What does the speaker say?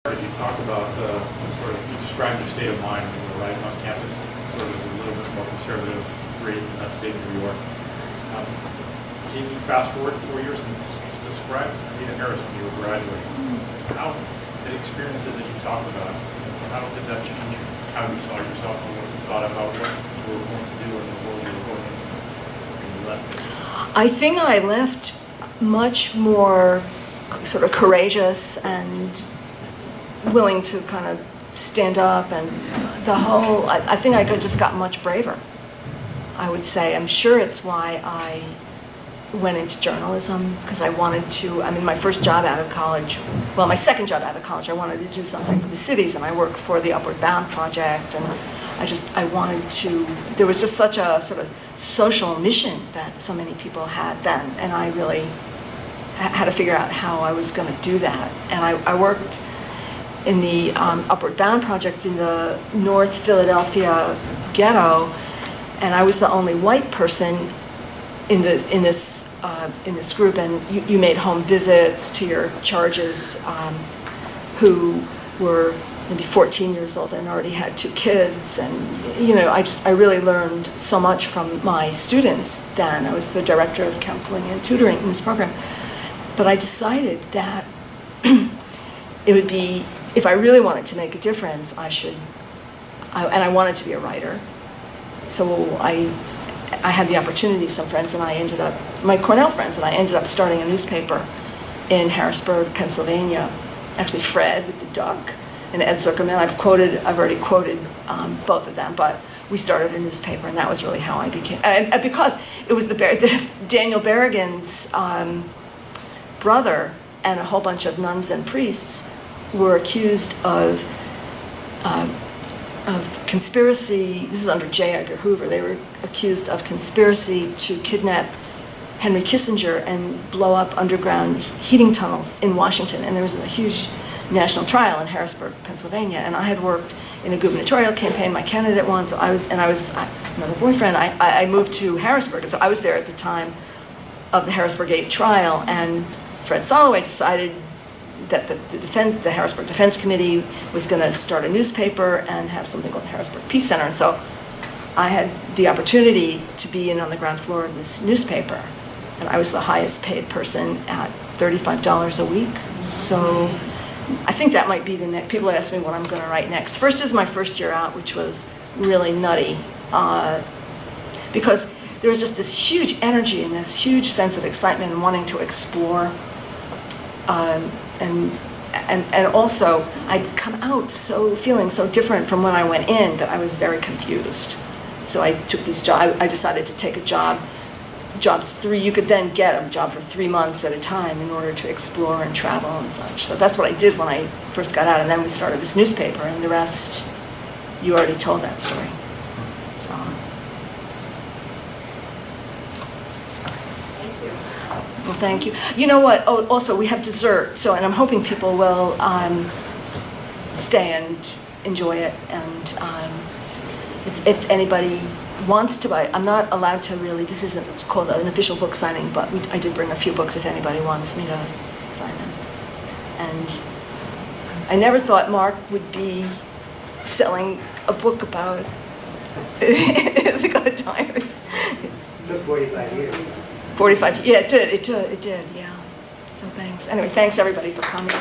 You talk about you described your state of mind when you were arriving on campus, sort of as a little bit more conservative, raised in upstate New York. Can you fast forward 4 years and describe Anita Harris when you were graduating? How the experiences that you talked about, how did that change how you saw yourself and what you thought about what you were going to do and the world you were going into when you left? I think I left much more sort of courageous and willing to kind of stand up, and I think I just got much braver, I would say. I'm sure it's why I went into journalism, because I wanted to, my first job out of college, well, my second job out of college, I wanted to do something for the cities, and I worked for the Upward Bound Project, and I wanted to, there was just such a sort of social mission that so many people had then, and I really had to figure out how I was going to do that. And I worked in the Upward Bound Project in the North Philadelphia ghetto, and I was the only white person in this group. And you made home visits to your charges, who were maybe 14 years old and already had 2 kids, and I really learned so much from my students then. I was the director of counseling and tutoring in this program, but I decided that it would be, if I really wanted to make a difference, and I wanted to be a writer. So I had the opportunity, some friends and I ended up, my Cornell friends and I ended up starting a newspaper in Harrisburg, Pennsylvania. Actually, Fred with the duck and Ed Zuckerman. I've already quoted both of them, but we started a newspaper, and that was really how I became, and because it was Daniel Berrigan's brother and a whole bunch of nuns and priests were accused of conspiracy. This is under J. Edgar Hoover. They were accused of conspiracy to kidnap Henry Kissinger and blow up underground heating tunnels in Washington. And there was a huge national trial in Harrisburg, Pennsylvania. And I had worked in a gubernatorial campaign. My candidate won, so I was another boyfriend. I moved to Harrisburg, and so I was there at the time of the Harrisburg 8 trial. And Fred Soloway decided that the Harrisburg Defense Committee was going to start a newspaper and have something called the Harrisburg Peace Center. And so I had the opportunity to be in on the ground floor of this newspaper. And I was the highest paid person at $35 a week. So I think that might be the next. People ask me what I'm going to write next. First is my first year out, which was really nutty, because there was just this huge energy and this huge sense of excitement and wanting to explore. And also, I'd come out feeling so different from when I went in that I was very confused. So I took these jobs. I decided to take a job. You could then get a job for 3 months at a time in order to explore and travel and such. So that's what I did when I first got out, and then we started this newspaper, and the rest, you already told that story. So. Well, thank you. You know what? Oh, also, we have dessert. So, and I'm hoping people will stay and enjoy it. And if anybody wants to buy, I'm not allowed to really. This isn't called an official book signing, but I did bring a few books if anybody wants me to sign them. And I never thought Mark would be selling a book about Ithaca Diaries. It took 45 years. 45, yeah, it did, yeah. So thanks. Anyway, thanks everybody for coming.